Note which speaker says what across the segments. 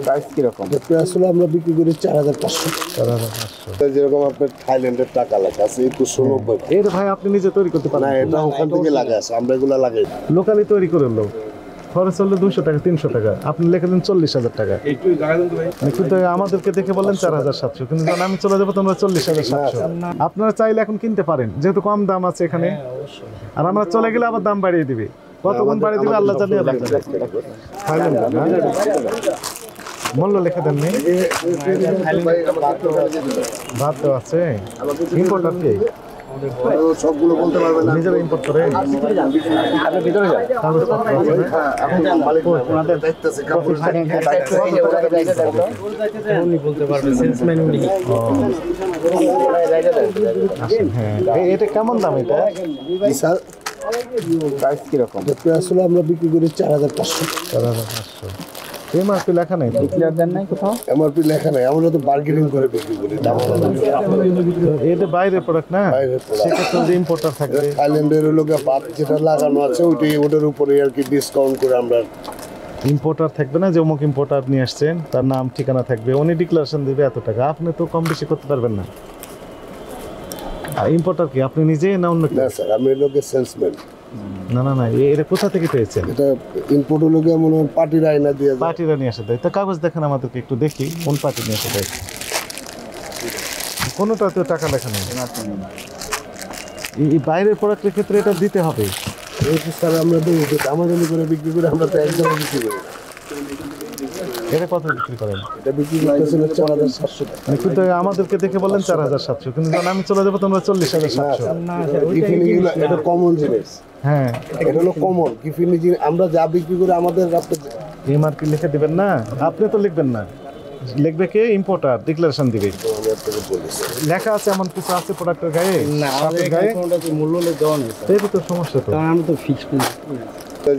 Speaker 1: Price কিরকম?
Speaker 2: আসলে আমরা বিক্রি করি 4500 যেরকম আপনার থাইল্যান্ডের টাকা লেখা আছে 2190।
Speaker 3: এর ভাই আপনি নিজে তৈরি করতে পারেন
Speaker 2: না, এটা ওখান থেকে লাগা আছে, আমরা এগুলা লাগাই
Speaker 3: লোকালি তৈরি করে লোক খরচ হলো 200 টাকা 300 টাকা, আপনি লিখে দিন 40,000 টাকা। কিন্তু আমাদেরকে দেখে বললেন 4700, কিন্তু যখন আমি চলে যাবো তোমরা 40,700। আপনারা চাইলে এখন কিনতে পারেন, যেহেতু কম দাম আছে এখানে, আর আমরা চলে গেলে আবার দাম বাড়িয়ে দিবে। কতক্ষণ বাড়িয়ে দিবে আল্লাহ জানে। মূল্য লেখা দেন নেই, ভাত তো আছে। ইম্পোর্টার কে?
Speaker 2: সবগুলো বলতে পারবেন না,
Speaker 3: নিজেরা ইম্পোর্ট করে।
Speaker 1: ভিতরে যান।
Speaker 2: ওনাদের দায়িত্ব আছে, কাপড়
Speaker 1: উনি বলতে পারবে, সেলসম্যান উনি।
Speaker 3: হ্যাঁ, এটা কেমন দাম? এটা
Speaker 2: স্যার
Speaker 1: প্রাইস কিরকম?
Speaker 2: আসলে আমরা বিক্রি করি 4500।
Speaker 3: 4500। এমআরপি লেখা নেই,
Speaker 1: ডিক্লেয়ার দেন নাই কোথাও?
Speaker 2: এমআরপি লেখা নাই, আমরা তো বার্গেনিং করে বিক্রি করি।
Speaker 3: এটা বাইরের প্রোডাক্ট না,
Speaker 2: বাইরের product।
Speaker 3: সেক্ষেত্রে ইম্পোর্টার থাকবে।
Speaker 2: থাইল্যান্ডের লোকে বাদ যেটা লাগানো আছে ওটার উপরে আর কি ডিসকাউন্ট করে আমরা।
Speaker 3: ইম্পোর্টার থাকবে না যে অমুক ইম্পোর্টার নিয়ে আসছেন, তার নাম ঠিকানা থাকবে, উনি ডিক্লারেশন দেবে এত টাকা, আপনি তো কম বেশি করতে পারবেন না। আর ইম্পোর্টার কি আপনি নিজে না অন্য কেউ?
Speaker 2: না স্যার, আমি লোকে সেলসম্যান।
Speaker 3: না না না, এটা কোথা থেকে পেয়েছেন?
Speaker 2: এটা ইম্পোর্ট লোকে মনে হয় পার্টির আয়না দিয়ে যায়।
Speaker 3: পার্টিরা নিয়ে আসে দেয়। তা কাগজ দেখেন আমাদেরকে একটু দেখি, কোন পার্টি নিয়ে আসে দেয়। কোনোটাতে টাকা লেখা নেই। এই বাইরের প্রোডাক্টের ক্ষেত্রে এটা দিতে হবে।
Speaker 2: এই যে স্যার আমরা দামাদামি করে বিক্রি করি, আমরা তো একদম বিক্রি করি।
Speaker 3: এটা কত বিক্রি করেন?
Speaker 2: এটা বিক্রি করতেছিল 4700 টাকা।
Speaker 3: কিন্তু আমাদেরকে দেখে বললেন 4700, কিন্তু যখন আমি চলে যাবো তোমরা 40,700।
Speaker 2: এটা কমন জিনিস।
Speaker 3: হ্যাঁ,
Speaker 2: এটা হলো কমন কিফিনি জিনিস, আমরা যা বিক্রি করি আমাদের রাস্তা।
Speaker 3: এমআরপি লিখে দিবেন না, আপনি তো লিখবেন না, লিখবে কে? ইম্পোর্টার ডিক্লারেশন দিবে। লেখা আছে এমন কিছু আছে প্রোডাক্টের গায়ে?
Speaker 1: না, আমাদের গায়ে মূল্য দেওয়া নেই,
Speaker 3: এই তো সমস্যা। তো
Speaker 1: কারণ আমরা তো ফিক্সড করি।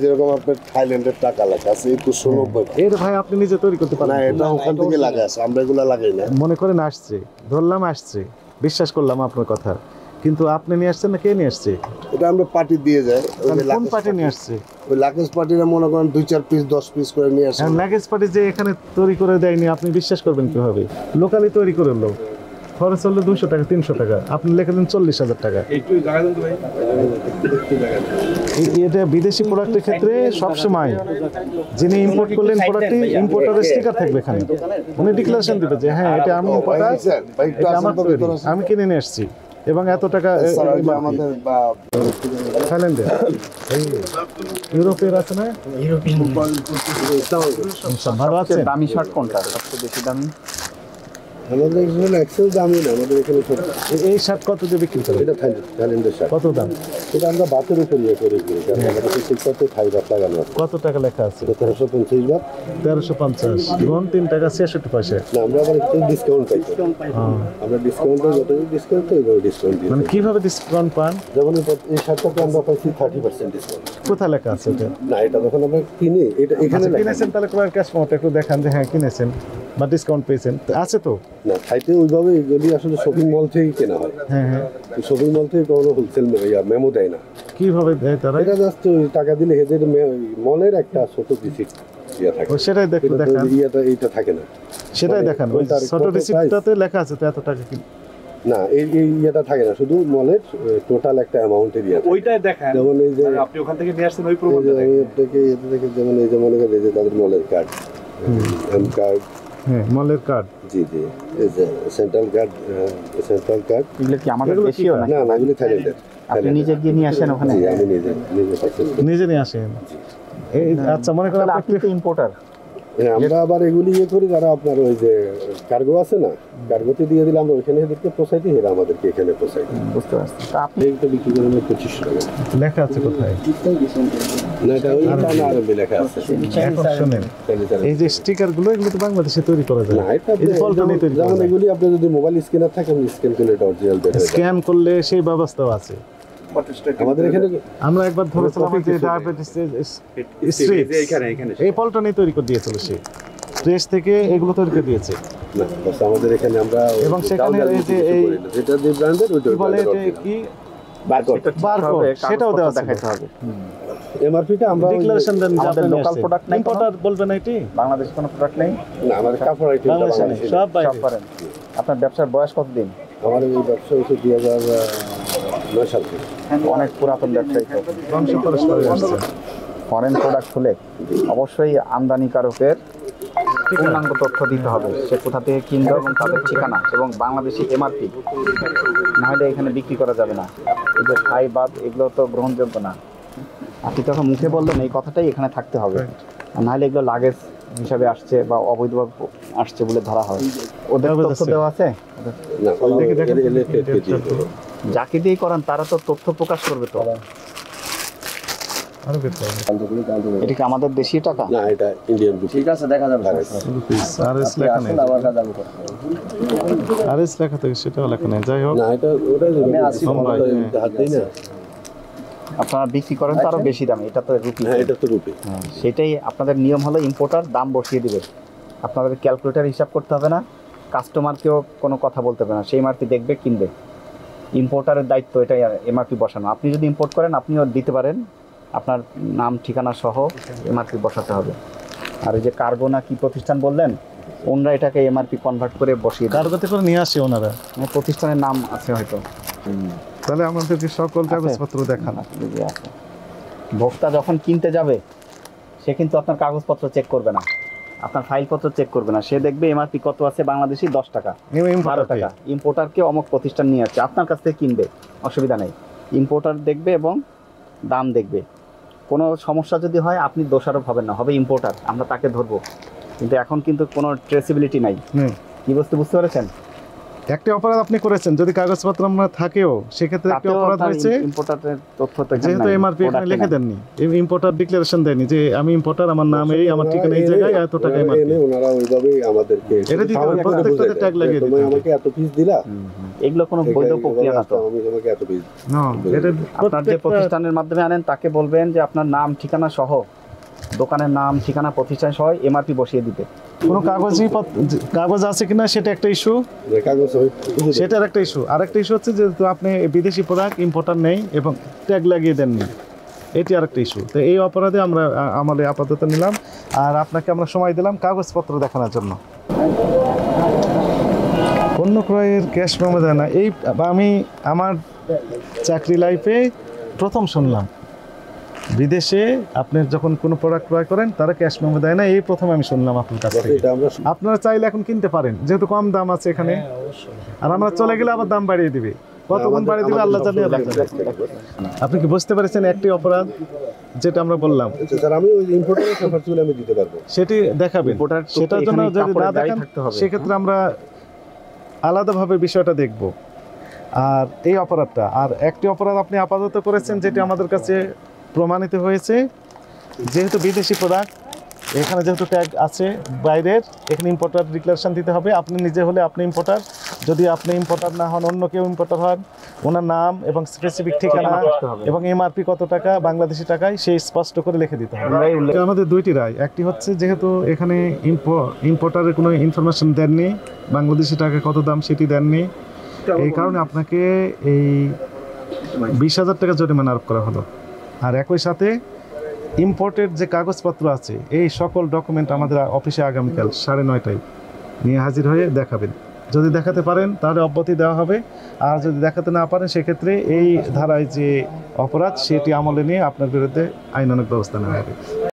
Speaker 2: যেরকম আপনার থাইল্যান্ডের টাকা লেখা আছে 2190।
Speaker 3: এর ভাই আপনি নিজে তৈরি করতে
Speaker 2: না,
Speaker 3: পারেন।
Speaker 2: এটা ওখান থেকে লাগা আছে, আমরা এগুলা লাগাই না।
Speaker 3: মনে করেন আসছে, ধরলাম আসছে, বিশ্বাস করলাম আপনার কথা, কিন্তু আপনি নিয়ে আসছেন না কে নিয়ে আসছে?
Speaker 2: এটা আমরা পার্টি দিয়ে যাই।
Speaker 3: কোন পার্টি নিয়ে আসছে?
Speaker 2: ওই লাকেশ পার্টিরা মনে করেন 2-4 পিস 10 পিস করে নিয়ে আসে।
Speaker 3: লাগেজ পার্টি যে এখানে তৈরি করে দেয়নি, আপনি বিশ্বাস করবেন কিভাবে? লোকালি তৈরি করে লোক খরচ হলো 200 টাকা 300 টাকা, আপনি লিখে দিন 40,000 টাকা। এটা বিদেশি প্রোডাক্টের ক্ষেত্রে সবসময় যিনি ইম্পোর্ট করলেন প্রোডাক্টটি, ইম্পোর্টারের স্টিকার থাকবে এখানে, উনি ডিক্লারেশন দেবে যে হ্যাঁ এটা আমি ইম্পোর্টার, এটা আমার তৈরি, আমি কিনে নিয়ে আসছি এবং এত টাকা।
Speaker 2: আমাদের
Speaker 3: থাইল্যান্ডের ইউরোপের আছে না? ভালো আছে।
Speaker 1: দামি শার্ট কোনটা সবচেয়ে বেশি দামি?
Speaker 2: আমাদের এখানে এক্সেল দামই না, আমাদের এখানে
Speaker 3: এই শার্ট কত দিয়ে বিক্রি করে?
Speaker 2: এটা থাইল্যান্ডের শার্ট।
Speaker 3: কত দাম?
Speaker 2: এটা আমরা বাতের উপর ইয়ে করে দিই, কারণ আমাদের শিক্ষাতে থাই বাত লাগানো আছে।
Speaker 3: কত টাকা লেখা আছে?
Speaker 2: 1350 বাত।
Speaker 3: 1350 গুণ 3 টাকা 66 পয়সা।
Speaker 2: না, আমরা আবার একটু ডিসকাউন্ট পাই। আমরা ডিসকাউন্টে যতটুকু ডিসকাউন্ট পাই ওই ডিসকাউন্ট দিই।
Speaker 3: মানে কিভাবে ডিসকাউন্ট পান?
Speaker 2: যেমন এই শার্টটাতে আমরা পাইছি 30% ডিসকাউন্ট।
Speaker 3: কোথায় লেখা আছে এটা?
Speaker 2: না, এটা যখন আমরা কিনি, এটা এখানে লেখা
Speaker 3: কিনেছেন, তাহলে কোন ক্যাশ মোট একটু দেখান যে হ্যাঁ কিনেছেন বা ডিসকাউন্ট পেয়েছেন, আছে তো?
Speaker 2: না, খাইতে ওইভাবে যদি আসলে শপিং মল থেকে কেনা হয়।
Speaker 3: হ্যাঁ হ্যাঁ,
Speaker 2: শপিং মল থেকে কোনো হোলসেল মেমো দেয় না।
Speaker 3: কিভাবে দেয় তারা?
Speaker 2: এটা জাস্ট টাকা দিলে এদের মলের একটা ছোট রিসিপ্ট ইয়া থাকে।
Speaker 3: সেটাই দেখতে দেখান,
Speaker 2: এইটা থাকে না,
Speaker 3: সেটাই দেখান। ওই ছোট রিসিপ্টটাতে লেখা আছে তো এত টাকা কি?
Speaker 2: না, এই ইয়েটা থাকে না, শুধু মলের টোটাল একটা অ্যামাউন্টের ইয়ে থাকে।
Speaker 4: ওইটাই দেখেন,
Speaker 2: যেমন এই যে
Speaker 4: আপনি ওখান থেকে নিয়ে আসছেন ওই প্রমাণ
Speaker 2: থেকে এতে থেকে, যেমন এই যে মনে করেন এই যে তাদের মলের কার্ড, এম কার্ড,
Speaker 3: হ্যাঁ মলের কার্ড,
Speaker 2: জি জি, এই যে সেন্ট্রাল কার্ড,
Speaker 1: এগুলো কি আমাদের দেশীয় না?
Speaker 2: না না, এগুলি থাইল্যান্ডের।
Speaker 1: আপনি নিজে গিয়ে নিয়ে আসেন ওখানে?
Speaker 2: জি, আমি নিজে পারচেজ করি।
Speaker 3: নিজে নিয়ে আসেন। এই আচ্ছা, মনে করেন
Speaker 1: আপনি তো ইম্পোর্টার।
Speaker 2: হ্যাঁ, আমরা আবার এগুলি ইয়ে করি, যারা আপনার ওই যে কার্গো আছে না, কার্গোতে দিয়ে দিলে আমরা ওইখানে এদেরকে পোষাইতে, এরা আমাদেরকে এখানে পোষাই।
Speaker 1: বুঝতে পারছি। তা আপনি
Speaker 2: এইটা বিক্রি করেন 2500 টাকা।
Speaker 3: লেখা আছে কোথায়?
Speaker 2: না, এটা ওই আরবি লেখা আছে।
Speaker 3: এখন শুনেন, এই যে স্টিকার গুলো, এগুলো তো বাংলাদেশে তৈরি করা যায়।
Speaker 2: না, এটা
Speaker 3: এই যে পল্টনে তৈরি করা
Speaker 2: যেমন
Speaker 3: যায়।
Speaker 2: এগুলি আপনি যদি মোবাইল স্ক্যানার থাকে, আপনি স্ক্যান করলে এটা অরিজিনাল বের হয়ে যায়।
Speaker 3: স্ক্যান করলে সেই ব্যবস্থাও আছে।
Speaker 2: আমাদের এখানে
Speaker 3: আমরা একবার ধরেছিলাম যে ডায়াবেটিস স্ট্রিট, এই পল্টনে তৈরি করে দিয়েছিল সে, ট্রেস থেকে এগুলো তৈরি করে দিয়েছে।
Speaker 2: না, বাস আমাদের এখানে আমরা
Speaker 3: এবং সেখানে এই যে এই
Speaker 2: যেটা যে ব্র্যান্ডের ওইটা
Speaker 3: কি বলে, এটা কি
Speaker 2: বারকোড,
Speaker 3: বারকোড, সেটাও দেওয়া আছে।
Speaker 1: দেখাতে হবে।
Speaker 2: এমআরপিটা আমরা
Speaker 3: ডিক্লারেশন দেন যে
Speaker 1: আমাদের
Speaker 3: আপনি
Speaker 1: local
Speaker 3: আসছে।
Speaker 1: product নাই কোনো?
Speaker 3: ইম্পোর্টার বলবেন এটি
Speaker 1: বাংলাদেশ কোনো প্রোডাক্ট নেই?
Speaker 2: না আমাদের কাপড় আইটেম
Speaker 3: বাংলাদেশে নেই, সব বাইরে।
Speaker 1: সব করেন। আপনার ব্যবসার বয়স কতদিন?
Speaker 2: আমার এই ব্যবসা হচ্ছে 2009 সাল থেকে।
Speaker 1: অনেক পুরাতন ব্যবসায়ী তো।
Speaker 3: বংশ পরস্পরে আসছে।
Speaker 1: ফরেন প্রোডাক্ট হলে অবশ্যই আমদানিকারকের পূর্ণাঙ্গ তথ্য দিতে হবে, সে কোথা থেকে কিনবে এবং তাদের ঠিকানা এবং বাংলাদেশি এমআরপি, নাহলে এখানে বিক্রি করা যাবে না। এই যে খাই বাদ এগুলো তো গ্রহণযোগ্য না। আপনি তখন মুখে বললেন এই কথাটাই এখানে থাকতে হবে, আর নাহলে এগুলো লাগেজ হিসাবে আসছে বা অবৈধভাবে আসছে বলে ধরা হয়। ওদের
Speaker 3: কাগজ
Speaker 1: তথ্য
Speaker 3: আছে?
Speaker 1: দেওয়া আছে?
Speaker 2: না
Speaker 3: দেখি, দেখেন।
Speaker 1: যাকে দিয়ে করান তারা তো তথ্য প্রকাশ করবে তো।
Speaker 3: আরো বের করেন।
Speaker 1: এটা কি আমাদের দেশি টাকা?
Speaker 2: না এটা ইন্ডিয়ান রুপি।
Speaker 4: ঠিক আছে, দেখা যাবে।
Speaker 3: রুপিস আরএস লেখা নেই।
Speaker 4: আমার কাছে আমি করতে
Speaker 3: আরএস লেখা থেকে সেটাও লেখা নেই। যাই হোক,
Speaker 2: না এটা ওটা
Speaker 4: আমি আসি
Speaker 3: মুম্বাই,
Speaker 2: হাত দেই না।
Speaker 1: আপনারা বিক্রি করেন তো আরো বেশি দামে, এটা তো রুপি।
Speaker 2: হ্যাঁ এটা তো রুপি।
Speaker 1: হ্যাঁ, সেটাই আপনাদের নিয়ম হলো ইম্পোর্টার দাম বসিয়ে দিবে। আপনাদের ক্যালকুলেটর হিসাব করতে হবে না, কাস্টমারকেও কোনো কথা বলতে হবে না, সেই এমআরপি দেখবে কিনবে। ইম্পোর্টারের দায়িত্ব এটাই, এমআরপি বসানো। আপনি যদি ইম্পোর্ট করেন আপনিও দিতে পারেন, আপনার নাম ঠিকানা সহ এমআরপি বসাতে হবে। আর এই যে কার্গো না কি প্রতিষ্ঠান বললেন, ওনরা এটাকে এমআরপি কনভার্ট করে বসিয়ে দেয়।
Speaker 3: কার্গোতে করে নিয়ে আসে ওনারা।
Speaker 1: প্রতিষ্ঠানের নাম আছে হয়তো।
Speaker 3: তাহলে আমাদেরকে সকল কাগজপত্র দেখান।
Speaker 1: যদি আছে। ভোক্তা যখন কিনতে যাবে সে কিন্তু আপনার কাগজপত্র চেক করবে না, আপনার ফাইলপত্র চেক করবে না, সে দেখবে এমআরপি কত আছে বাংলাদেশি 10 টাকা, 12 টাকা। ইম্পোর্টারকে অমুক প্রতিষ্ঠান নিয়ে আসছে, আপনার কাছ থেকে কিনবে, অসুবিধা নেই। ইম্পোর্টার দেখবে এবং দাম দেখবে। কোনো সমস্যা যদি হয় আপনি দোষারোপ হবেন না, হবে ইম্পোর্টার, আমরা তাকে ধরবো। কিন্তু এখন কিন্তু কোনো ট্রেসিবিলিটি নাই। কি বুঝতে পেরেছেন?
Speaker 3: একটা অপরাধ আপনি করেছেন, যদি কাগজপত্র আমরা থাকেও সেক্ষেত্রে একটা অপরাধ হয়েছে,
Speaker 1: ইম্পোর্টারের তথ্য তো এখানে
Speaker 3: যেহেতু
Speaker 1: নাই,
Speaker 3: এমআরপি এখানে
Speaker 1: product
Speaker 3: লিখে
Speaker 1: নাই।
Speaker 3: দেননি, ইম্পোর্টার ডিক্লারেশন দেয়নি যে আমি ইম্পোর্টার, আমার নাম এই, আমার ঠিকানা এই জায়গায়, এত টাকা এমআরপি।
Speaker 2: এনে ওনারা ওইভাবেই আমাদেরকে
Speaker 3: এটা দিতে হবে,
Speaker 2: সামনে করে
Speaker 3: প্রত্যেকটাতে
Speaker 2: বোঝায়
Speaker 3: ট্যাগ
Speaker 2: দেয়।
Speaker 3: লাগিয়ে
Speaker 2: তুমি
Speaker 3: দিতে হবে।
Speaker 2: আমাকে এত পিস দিলা,
Speaker 1: এগুলো কোনো বৈধ প্রক্রিয়া না তো।
Speaker 2: আমি তোমাকে এত পিস।
Speaker 3: না, এটা
Speaker 1: আপনার যে প্রতিষ্ঠানের মাধ্যমে আনেন তাকে বলবেন যে আপনার নাম ঠিকানা সহ, দোকানের নাম ঠিকানা প্রতিষ্ঠান সহ এমআরপি বসিয়ে দিতে।
Speaker 3: কোনো কাগজ আছে কিনা সেটা একটা ইস্যু,
Speaker 2: কাগজ
Speaker 3: সেটার একটা ইস্যু। আর একটা ইস্যু হচ্ছে যেহেতু আপনি বিদেশি প্রোডাক্ট ইম্পোর্টার নেই এবং ট্যাগ লাগিয়ে দেননি, এটি আরেকটা ইস্যু। তো এই অপরাধে আমরা আমাদের আপাতত নিলাম, আর আপনাকে আমরা সময় দিলাম কাগজপত্র দেখানোর জন্য। পণ্য ক্রয়ের ক্যাশ মেমো দেয় না, এই আমি আমার চাকরি লাইফে প্রথম শুনলাম বিদেশে আপনি যখন কোনো প্রোডাক্ট ক্রয় করেন তারা ক্যাশ মেমো দেয় না, এই প্রথম আমি শুনলাম আপনার কাছ থেকে।
Speaker 2: এটা আমরা
Speaker 3: আপনারা চাইলে এখন কিনতে পারেন, যেহেতু কম দাম আছে এখানে, আর আমরা চলে গেলে আবার দাম বাড়িয়ে দিবে, কত গুণ বাড়িয়ে দিবে আল্লাহ জানে। আপনি কি বুঝতে পেরেছেন একটি অপরাধ যেটা আমরা বললাম,
Speaker 2: স্যার আমি ওই ইম্পোর্টারের পেপারগুলো আমি দিতে পারবো।
Speaker 3: সেটি দেখাবেন।
Speaker 1: Importer তো
Speaker 3: সেটার জন্য
Speaker 1: এখানে
Speaker 3: যদি
Speaker 1: কাপড়ের
Speaker 3: না
Speaker 1: গায়ে
Speaker 3: দেখেন
Speaker 1: থাকতে হবে।
Speaker 3: সেক্ষেত্রে আমরা আলাদাভাবে বিষয়টা দেখব। আর এই অপরাধটা, আর একটি অপরাধ আপনি আপাতত করেছেন যেটি আমাদের কাছে প্রমাণিত হয়েছে, যেহেতু বিদেশি প্রোডাক্ট, এখানে যেহেতু ট্যাগ আছে বাইরের, এখানে ইম্পোর্টার ডিক্লারেশন দিতে হবে। আপনি নিজে হলে আপনি ইম্পোর্টার, যদি আপনি ইম্পোর্টার না হন অন্য কেউ ইম্পোর্টার হন, ওনার নাম এবং স্পেসিফিক ঠিকানা এবং এমআরপি কত টাকা বাংলাদেশি টাকায় সেই স্পষ্ট করে লিখে দিতে হবে। এটা আমাদের দুইটি রায়। একটি হচ্ছে যেহেতু এখানে ইম্পোর্টারের কোনো ইনফরমেশন দেননি, বাংলাদেশি টাকা কত দাম সেটি দেননি, এই কারণে আপনাকে এই 20,000 টাকা জরিমানা আরোপ করা হলো। আর একই সাথে ইম্পোর্টের যে কাগজপত্র আছে এই সকল ডকুমেন্ট আমাদের অফিসে আগামীকাল 9:30টায় নিয়ে হাজির হয়ে দেখাবেন। যদি দেখাতে পারেন তাহলে অব্যাহতি দেওয়া হবে, আর যদি দেখাতে না পারেন সেক্ষেত্রে এই ধারায় যে অপরাধ সেটি আমলে নিয়ে আপনার বিরুদ্ধে আইনানুগ ব্যবস্থা নেওয়া হবে।